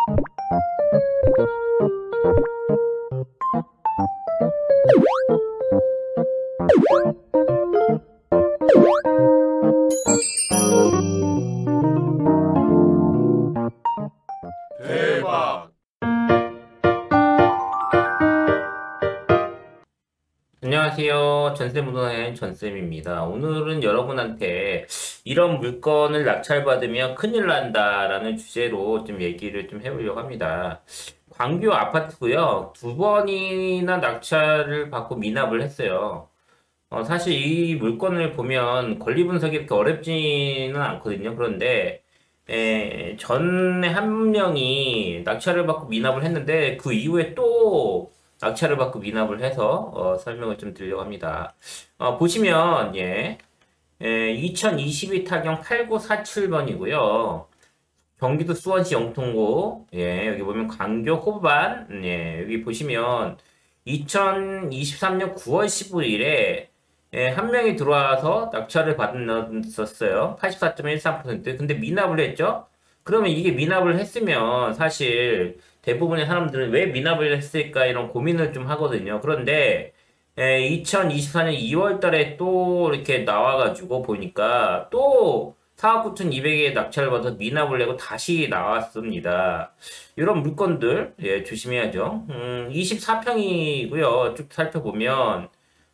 대박. 안녕하세요. 전세무도의 전쌤입니다. 오늘은 여러분한테 이런 물건을 낙찰받으면 큰일 난다라는 주제로 좀 얘기를 좀 해보려고 합니다. 광교 아파트고요. 두 번이나 낙찰을 받고 미납을 했어요. 사실 이 물건을 보면 권리 분석이 그렇게 어렵지는 않거든요. 그런데 전에 한 명이 낙찰을 받고 미납을 했는데 그 이후에 또 낙찰을 받고 미납을 해서 설명을 좀 드리려고 합니다. 보시면 2022 타경 8947번이고요. 경기도 수원시 영통구 여기 보면 광교 호반 여기 보시면 2023년 9월 15일에 한 명이 들어와서 낙찰을 받았었어요. 84.13%. 근데 미납을 했죠? 그러면 이게 미납을 했으면 사실 대부분의 사람들은 왜 미납을 했을까 이런 고민을 좀 하거든요. 그런데 2024년 2월 달에 또 이렇게 나와가지고 보니까 또 4억 9,200에 낙찰을 받아서 미납을 내고 다시 나왔습니다. 이런 물건들 조심해야죠. 24평이고요. 쭉 살펴보면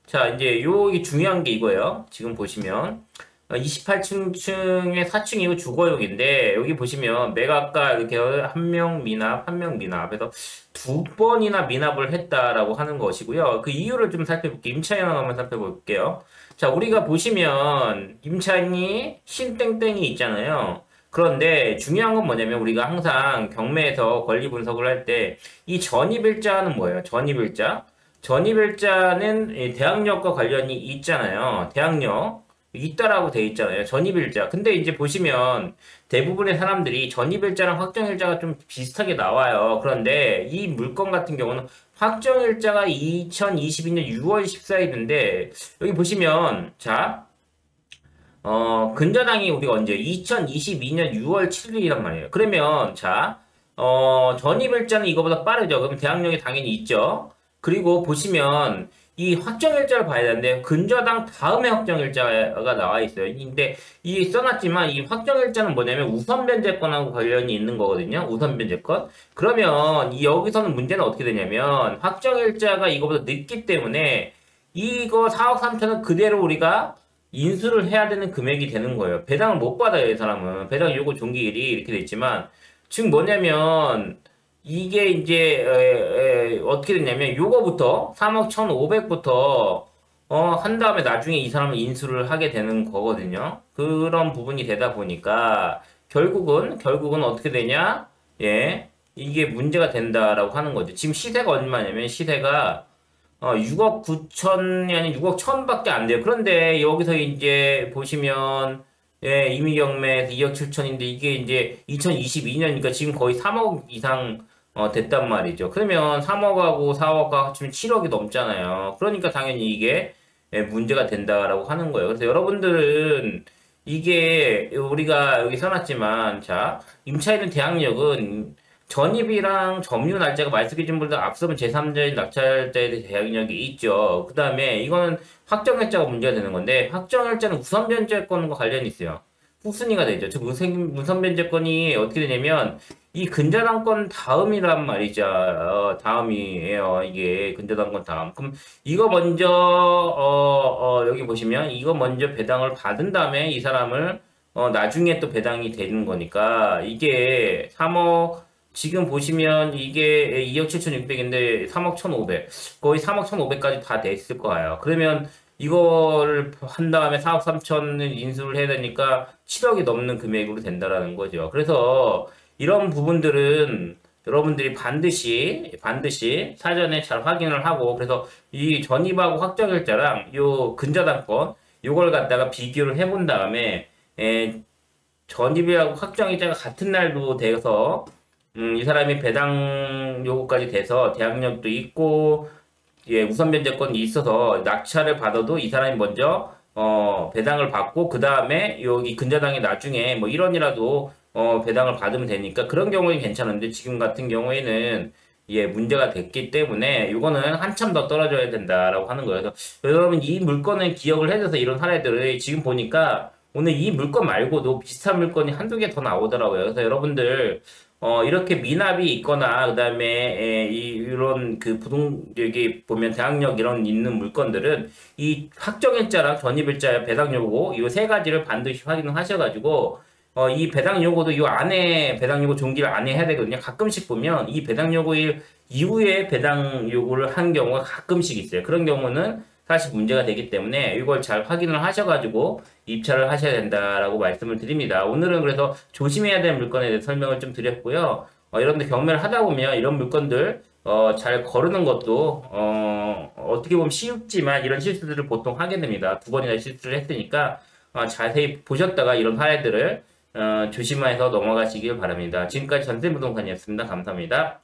자, 이제 요게 중요한 게 이거예요. 지금 보시면 28층에 4층이고 주거용인데 여기 보시면 매각가 이렇게 한 명 미납, 한 명 미납 해서 두 번이나 미납을 했다라고 하는 것이고요. 그 이유를 좀 살펴볼게요. 임차인 한번 살펴볼게요. 자, 우리가 보시면 임차인이 신땡땡이 있잖아요. 그런데 중요한 건 뭐냐면 우리가 항상 경매에서 권리 분석을 할 때 이 전입일자는 뭐예요? 전입일자? 전입일자는 대항력과 관련이 있잖아요. 대항력 있다라고 돼 있잖아요. 전입일자. 근데 이제 보시면 대부분의 사람들이 전입일자랑 확정일자가 좀 비슷하게 나와요. 그런데 이 물건 같은 경우는 확정일자가 2022년 6월 14일인데 여기 보시면 자 근저당이 우리가 언제 2022년 6월 7일이란 말이에요. 그러면 자 전입일자는 이거보다 빠르죠. 그럼 대항력이 당연히 있죠. 그리고 보시면 이 확정일자를 봐야 되는데 근저당 다음에 확정일자가 나와 있어요. 근데 이 써놨지만 이 확정일자는 뭐냐면 우선변제권하고 관련이 있는 거거든요. 우선변제권. 그러면 이 여기서는 문제는 어떻게 되냐면 확정일자가 이거보다 늦기 때문에 이거 4억 3천은 그대로 우리가 인수를 해야 되는 금액이 되는 거예요. 배당을 못 받아요, 이 사람은. 배당 요구 종기일이 이렇게 돼 있지만 지금 뭐냐면 이게 이제 어떻게 됐냐면 요거부터 3억 1,500부터 한 다음에 나중에 이 사람을 인수를 하게 되는 거거든요. 그런 부분이 되다 보니까 결국은 어떻게 되냐? 이게 문제가 된다라고 하는 거죠. 지금 시세가 얼마냐면 시세가 6억 9천이 아닌 6억 1천밖에 안 돼요. 그런데 여기서 이제 보시면 임의경매에서 2억 7천인데 이게 이제 2022년이니까 지금 거의 3억 이상 됐단 말이죠. 그러면 3억하고 4억하고 합치면 7억이 넘잖아요. 그러니까 당연히 이게 문제가 된다라고 하는 거예요. 그래서 여러분들은 이게 우리가 여기 써놨지만 자 임차인은 대항력은 전입이랑 점유 날짜가 말씀해준 분들 앞서면 제3자인 낙찰자에 대해 대항력이 있죠. 그 다음에 이거는 확정일자가 문제가 되는 건데 확정일자는 우선변제권과 관련이 있어요. 후순위가 되죠. 즉 우선변제권이 어떻게 되냐면 이 근저당권 다음이란 말이죠. 다음이에요. 이게 근저당권 다음. 그럼 이거 먼저 여기 보시면 이거 먼저 배당을 받은 다음에 이 사람을 나중에 또 배당이 되는 거니까 이게 3억 지금 보시면 이게 2억 7,600인데 3억 1,500 거의 3억 1,500까지 다 됐을 거예요. 그러면 이거를 한 다음에 4억 3천을 인수를 해야 되니까 7억이 넘는 금액으로 된다라는 거죠. 그래서 이런 부분들은 여러분들이 반드시 사전에 잘 확인을 하고 그래서 이 전입하고 확정일자랑 요 근저당권 요걸 갖다가 비교를 해본 다음에 전입하고 확정일자가 같은 날도 돼서 이 사람이 배당 요구까지 돼서 대항력도 있고 우선 변제권이 있어서 낙찰을 받아도 이 사람이 먼저 배당을 받고 그 다음에 여기 근저당이 나중에 뭐 1원이라도 배당을 받으면 되니까 그런 경우에 괜찮은데 지금 같은 경우에는 예, 문제가 됐기 때문에 이거는 한참 더 떨어져야 된다라고 하는 거예요. 그래서 여러분 이 물건을 기억을 해줘서 이런 사례들을 지금 보니까 오늘 이 물건 말고도 비슷한 물건이 한두 개 더 나오더라고요. 그래서 여러분들 이렇게 미납이 있거나 그다음에 이런 그 여기 보면 대항력 이런 있는 물건들은 이 확정일자랑 전입일자 배당 요구 이 세 가지를 반드시 확인을 하셔가지고 이 배당 요구도 이 안에 배당 요구 종기를 안에 해야 되거든요. 가끔씩 보면 이 배당 요구일 이후에 배당 요구를 한 경우가 가끔씩 있어요. 그런 경우는 사실 문제가 되기 때문에 이걸 잘 확인을 하셔가지고 입찰을 하셔야 된다라고 말씀을 드립니다. 오늘은 그래서 조심해야 될 물건에 대해 설명을 좀 드렸고요. 여러분들 경매를 하다 보면 이런 물건들 잘 거르는 것도 어떻게 보면 쉽지만 이런 실수들을 보통 하게 됩니다. 두 번이나 실수를 했으니까 자세히 보셨다가 이런 사례들을 조심해서 넘어가시길 바랍니다. 지금까지 전세부동산이었습니다. 감사합니다.